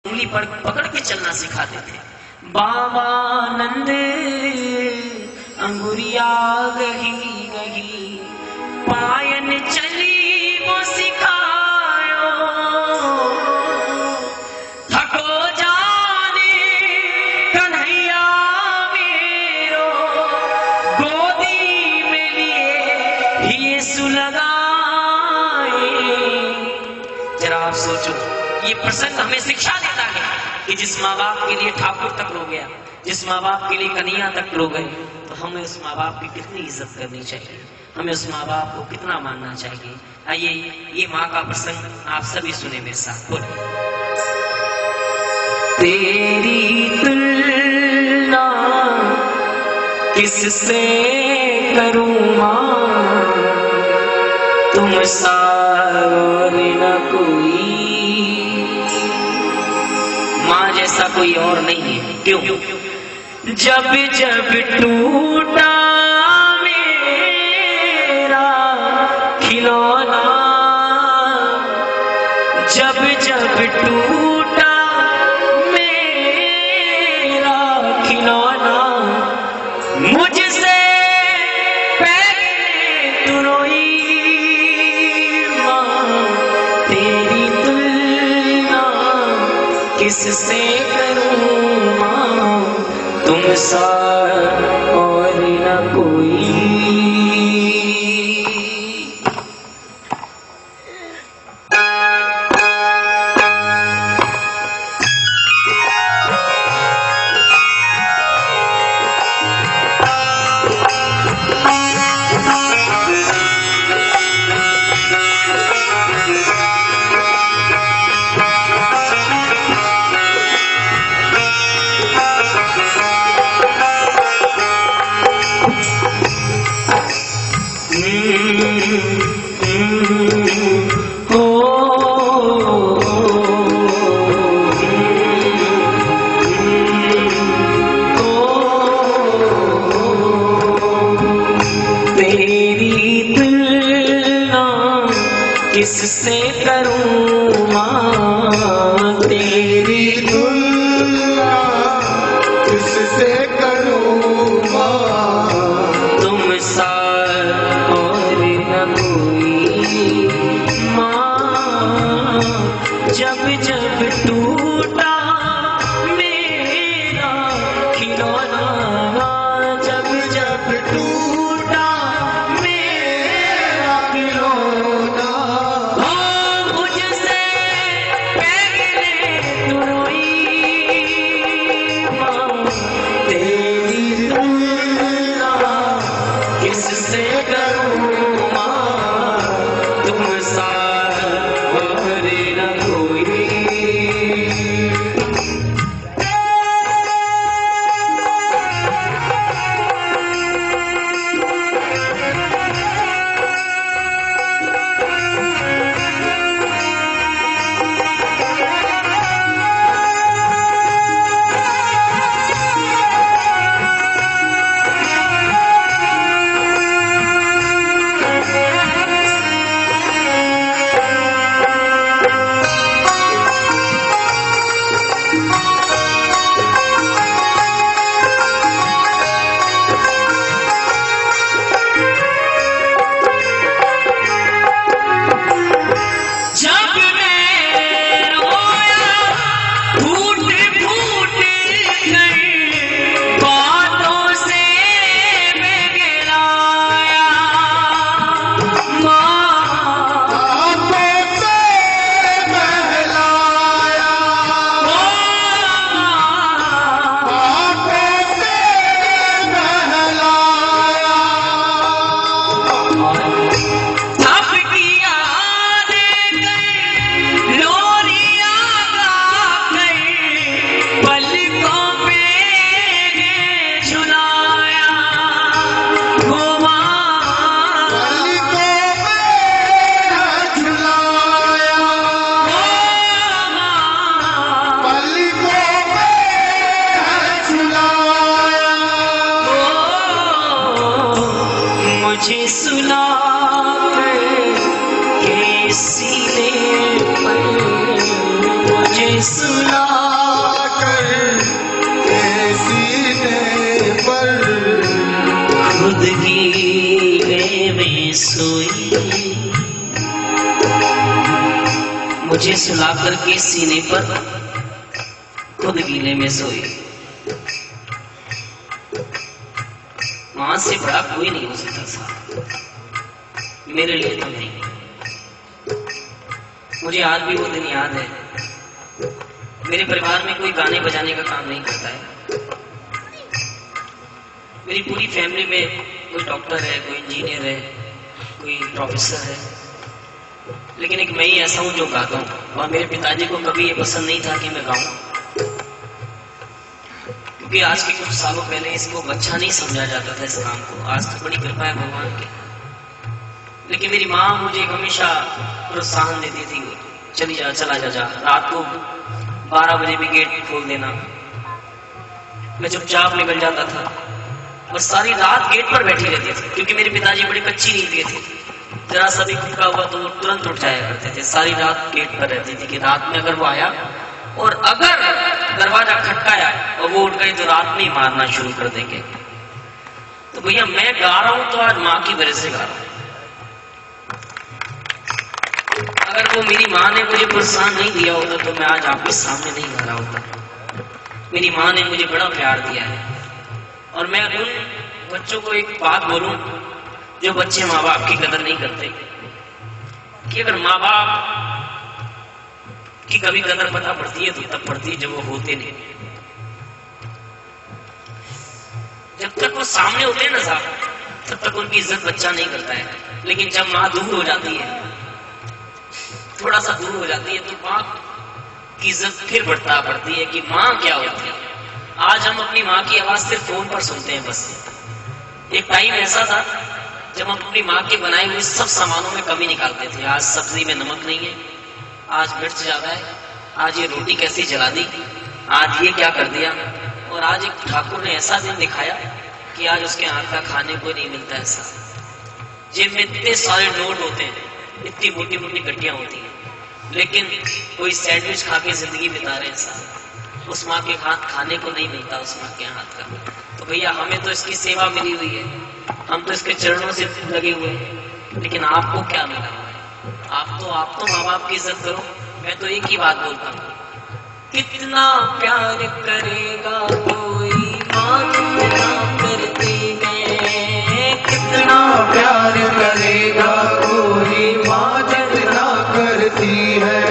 उंगली पकड़ के चलना सिखाते थे। बाबा नंद अंगुरिया गही गही पायन चली वो सिखायो, थको जाने कन्हैया मेरो गोदी में लिए यीशु लगाए। जरा आप सोचो, ये प्रसंग हमें शिक्षा देता है कि जिस माँ बाप के लिए ठाकुर तक रो गया, जिस माँ बाप के लिए कन्हैया तक रो गए, तो हमें उस माँ बाप की कितनी इज्जत करनी चाहिए, हमें उस माँ बाप को कितना मानना चाहिए। आइए ये माँ का प्रसंग आप सभी सुने मेरे साथ। बोलिए। तेरी तुलना किससे करूं माँ, तुम सा और न कोई, माँ जैसा कोई और नहीं है। क्यों? जब जब टूटा मेरा खिलौना, जब जब टूटा मेरा खिलौना, मुझसे पहले तू रोई माँ, तेरी तुलना किससे करूं माँ, तुम सा और न कोई। सोई, मुझे सुला करके सीने पर खुद गीले में सोई। मां से बड़ा कोई नहीं हो सकता साहब मेरे लिए तो नहीं। मुझे आज भी वो दिन याद है। मेरे परिवार में कोई गाने बजाने का काम नहीं करता है। मेरी पूरी फैमिली में कोई डॉक्टर है, कोई इंजीनियर है, कोई प्रोफेसर है, लेकिन एक मैं ही ऐसा हूं जो गाता हूं। और मेरे पिताजी को कभी ये पसंद नहीं था कि मैं गाऊं, क्योंकि आज के कुछ सालों पहले इसको अच्छा नहीं समझा जाता था इस काम को। आज तो बड़ी कृपा है भगवान की। लेकिन मेरी माँ मुझे हमेशा प्रोत्साहन देती थी, चला जा रात को 12 बजे भी गेट खोल देना। मैं चुपचाप निकल जाता था और सारी रात गेट पर बैठी रहती थी, क्योंकि मेरे पिताजी बड़ी कच्ची नींद के थे। जरा सा भी खुटका हुआ तो वो तुरंत उठ जाया करते थे। सारी रात गेट पर रहती थी कि रात में अगर वो आया और अगर दरवाजा खटकाया और वो उठ गई तो रात में ही मारना शुरू कर देंगे। तो भैया मैं गा रहा हूं तो आज माँ की वजह से गा रहा हूं। अगर वो मेरी माँ ने मुझे प्रोत्साहन नहीं दिया होता तो मैं आज आपके सामने नहीं गा रहा होता। मेरी माँ ने मुझे बड़ा प्यार दिया है। और मैं उन बच्चों को एक बात बोलूं जो बच्चे माँ बाप की कदर नहीं करते, कि अगर माँ बाप की कभी कदर पता पड़ती है तो तब पड़ती है जब वो होते नहीं। जब तक वो सामने होते हैं ना साहब, तब तक उनकी इज्जत बच्चा नहीं करता है। लेकिन जब माँ दूर हो जाती है, थोड़ा सा दूर हो जाती है, तो माँ की इज्जत फिर बढ़ता पड़ती है कि माँ क्या होती है। आज हम अपनी माँ की आवाज सिर्फ फोन पर सुनते हैं बस। एक टाइम ऐसा था जब हम अपनी माँ के बनाए हुए सब सामानों में कमी निकालते थे। आज सब्जी में नमक नहीं है, आज मिर्च ज्यादा है, आज ये रोटी कैसी जला दी, आज ये क्या कर दिया। और आज एक ठाकुर ने ऐसा दिन दिखाया कि आज उसके हाथ का खाने को नहीं मिलता। ऐसा जेब में इतने सारे नोट होते हैं, इतनी मोटी मोटी गड्डियां होती हैं, लेकिन कोई सैंडविच खा के जिंदगी बिता रहे हैं साहब। उस माँ के हाथ खाने को नहीं मिलता, उस माँ के हाथ का। तो भैया हमें तो इसकी सेवा मिली हुई है, हम तो इसके चरणों से लगे हुए हैं। लेकिन आपको क्या मिला हुआ है? आप तो माँ बाप की इज्जत करो। मैं तो एक ही बात बोलता हूँ, कितना प्यार करेगा कोई माँ जितना करती है, कितना प्यार करेगा कोई माँ जितना करती है,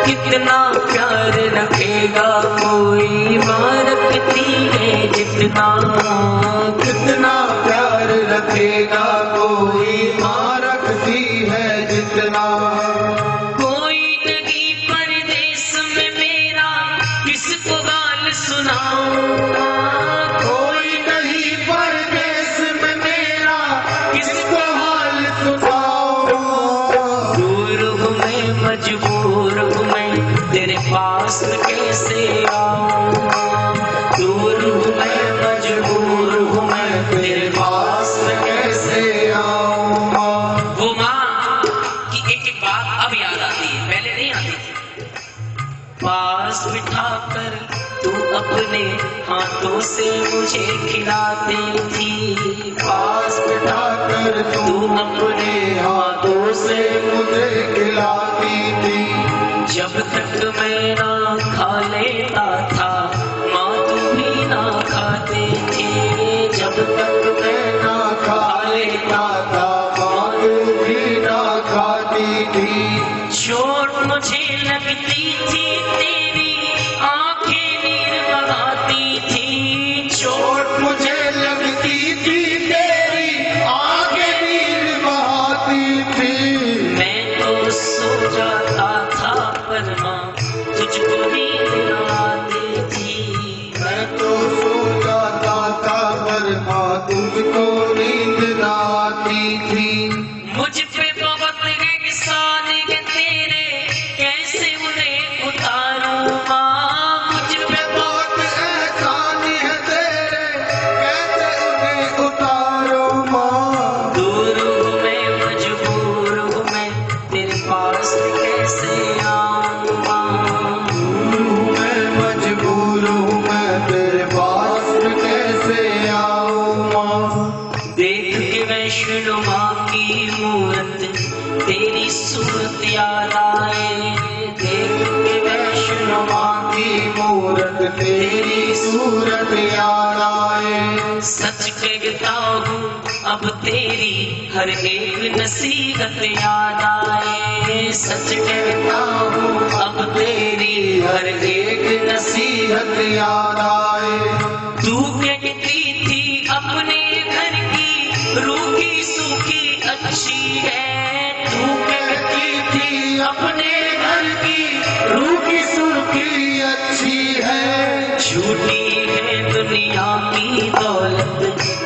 कितना प्यार रखेगा कोई माँ रखती है जितना, कितना प्यार रखेगा कोई माँ रखती है जितना। कोई नहीं परदेश में मेरा किसको गाल सुनाऊं, कोई नहीं परदेश में मेरा किसको हाल सुनाऊं। दूर हूँ मैं, मजबूर हूँ मैं, तेरे पास कैसे आऊं। दूर हूँ मैं, मजबूर हूँ मैं, तेरे पास कैसे आऊं। वो माँ की एक एक बात अब याद आती है, पहले नहीं आती थी। पास बिठाकर तू अपने हाथों से मुझे खिलाती थी, पास बिठाकर तू अपने हाथों से मुझे खिलाती थी। जब तक मैं ना खा लेता था माँ तू भी ना खाती थी, जब तक मैं ना खा लेता था माँ तू भी ना खाती थी। चोट मुझे लगती थी तेरी आंखें नीर बहाती थी, चोट मुझे लगती थी तेरी आंखें नीर बहाती थी। मैं तो सो जाता था पर माँ तुझको नींद न आती थी। मैं तो सो जाता था पर माँ तुझको नींद ना आती थी। मुझ पे बहुत एहसान है तेरे, कैसे उन्हें उतारूं माँ। मुझ पे बहुत एहसान है तेरे, कैसे उन्हें उतारो माँ। दूर हूँ मैं, मजबूर हूँ मैं, तेरे पास कैसे आऊं माँ। की मूरत तेरी सूरत याद आए। सच कहता हूँ अब तेरी हर एक नसीहत याद आए। सच कहता हूँ अब तेरी हर एक नसीहत याद आए। तू कहती थी अपने घर की रूखी सूखी अच्छी है। तू कहती थी अपने घर की रूखी सूखी अच्छी है। झूठी है दुनिया की दौलत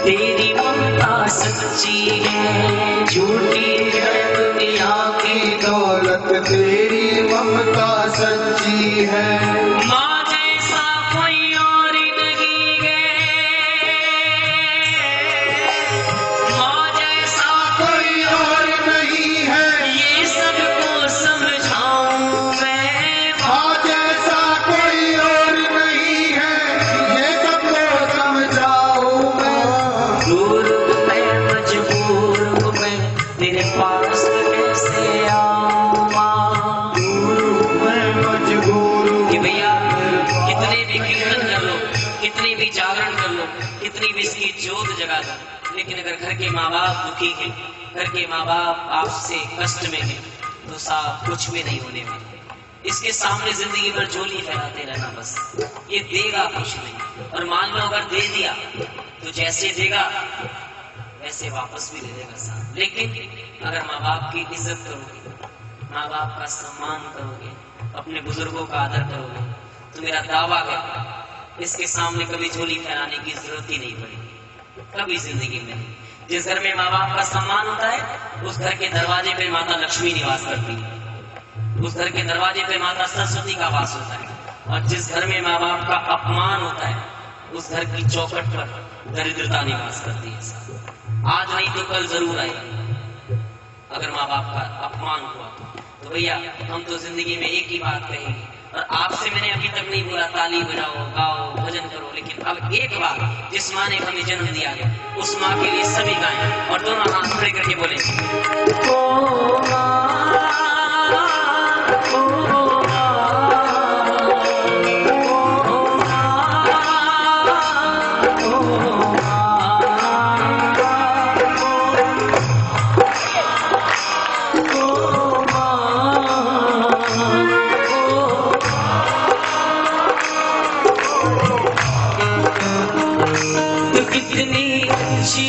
तेरी ममता सच्ची है। झूठी है दुनिया की दौलत तेरी ममता सच्ची है। माँ जैसा कोई और नहीं है। माँ जैसा कोई और नहीं है। ये सबको समझाऊं मैं। माँ जैसा कोई और नहीं है। ये सबको समझाऊं मैं। दूर मैं मजबूर हूँ मैं तेरे पास कैसे आऊं माँ। मैं मजबूर हूँ कि भैया कितने भी कीर्तन कर लो, कितनी भी जागरण कर लो, कितनी भी इसकी जोत जगा दो, लेकिन अगर घर के माँ बाप दुखी हैं, घर के माँ बाप आपसे कष्ट में हैं, तो साहब कुछ भी नहीं होने वाला। इसके सामने जिंदगी भर झोली फैलाते रहना बस। ये देगा कुछ नहीं, और मान लो अगर दे दिया तो जैसे देगा वैसे वापस भी दे देगा साहब। लेकिन अगर माँ बाप की इज्जत करोगे, माँ बाप का सम्मान करोगे, अपने बुजुर्गों का आदर करोगे, तो मेरा दावा है इसके सामने कभी झोली फैलाने की जरूरत ही नहीं पड़ेगी, कभी जिंदगी में नहीं। जिस घर में माँ बाप का सम्मान होता है उस घर के दरवाजे पे माता लक्ष्मी निवास करती है। उस घर के दरवाजे पे माता सरस्वती का वास होता है। और जिस घर में माँ बाप का अपमान होता है उस घर की चौखट पर दरिद्रता निवास करती है। आज नहीं तो कल जरूर आएगी अगर माँ बाप का अपमान हुआ तो भैया हम तो जिंदगी में एक ही बात कहेंगे। और आपसे मैंने अभी तक नहीं बोला ताली बजाओ, गाओ, भजन करो, लेकिन अब एक बात, जिस माँ ने हमें जन्म दिया है उस माँ के लिए सभी गाएं और दोनों हाथ खड़े करके बोले ओ माँ, ओ कितनी अच्छी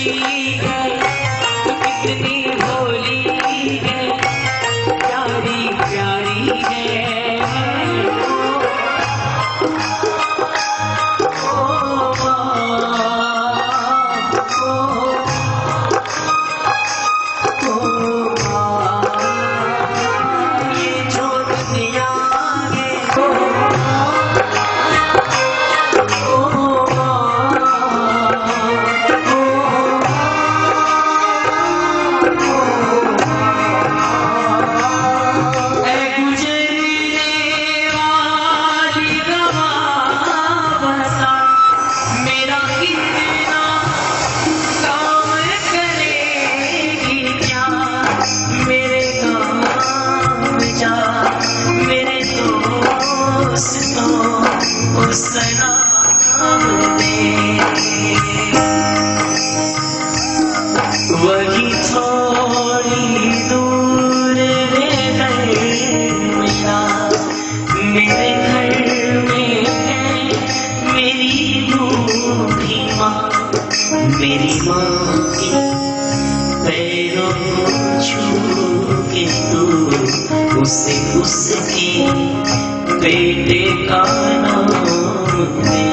है, तू कितनी भोली है, प्यारी प्यारी है। ओ माँ, ये जो दुनिया है वही थोड़ी दूर है मेरा, मेरे घर में है मेरी रूठी माँ। मेरी माँ के पैरों को छू के तू उसे उसके बेटे का नाम दे।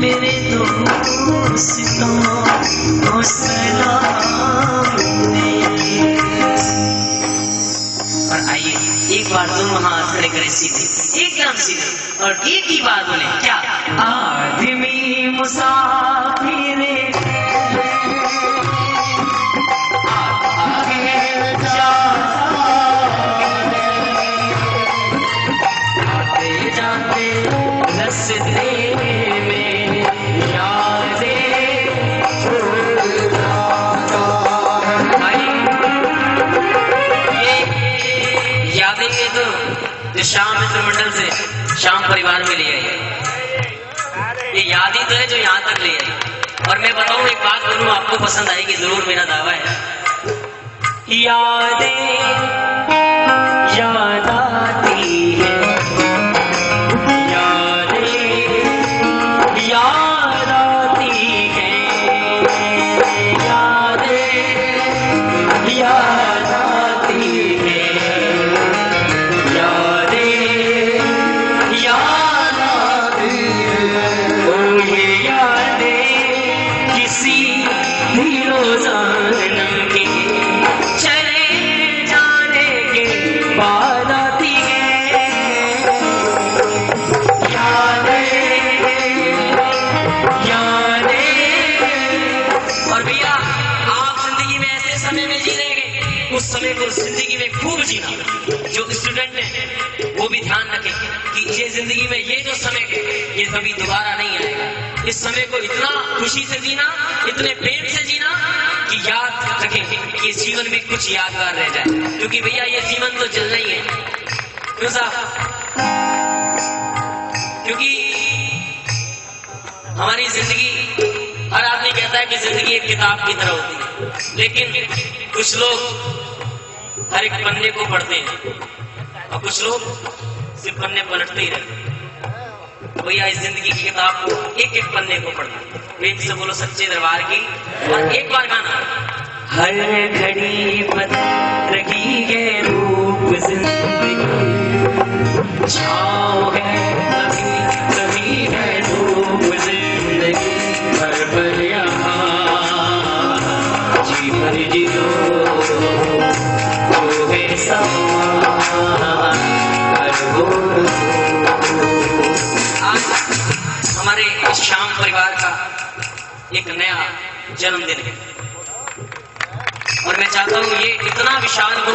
मेरे दोस्तों को सलाम दे। और आइए एक बार दोनों हाथ खड़े करें सीधे, एकदम सीधे, और एक ही बात बोले क्या? आदमी मुसाफिर आगे जा जो श्याम मित्र मंडल से श्याम परिवार में ले आई। ये याद ही तो है जो यहाँ तक ले आई। और मैं बताऊं एक बात बोलूं, आपको पसंद आएगी जरूर, मेरा दावा है। यादें याद आती है, यादें याद आती है, यादें याद आती है, यादें याद आती है। ओ ये यादें किसी भी रोज़ाना की चले जाने के बाद आती है। यादें यादें। और भैया आप जिंदगी में ऐसे समय में जी रहेंगे, उस समय को जिंदगी में खूब जीना। जो स्टूडेंट है वो भी ध्यान रखें कि ये जिंदगी में ये जो समय है ये कभी दोबारा नहीं आएगा। इस समय को इतना खुशी से जीना, इतने प्रेम से जीना कि याद रखें कि इस जीवन में कुछ यादगार रह जाए, क्योंकि भैया ये जीवन तो चलना ही है। क्यों साहब? क्योंकि हमारी जिंदगी, हर आदमी कहता है कि जिंदगी एक किताब की तरह होती है, लेकिन कुछ लोग हर एक पन्ने को पढ़ते हैं और कुछ लोग सिर्फ पन्ने पलटते ही रहते हैं। तो भैया इस जिंदगी की किताब को एक एक पन्ने को पढ़ना। प्रेम से बोलो सच्चे दरबार की। और एक बार गाना। हर घड़ी बदल रही है रूप जिंदगी, छाँव है कभी कभी है धूप जिंदगी, हर पल यहाँ जी भर जियो वो है समा हर बोल। आज हमारे इस श्याम परिवार का एक नया जन्मदिन है और मैं चाहता हूं ये इतना विशाल हो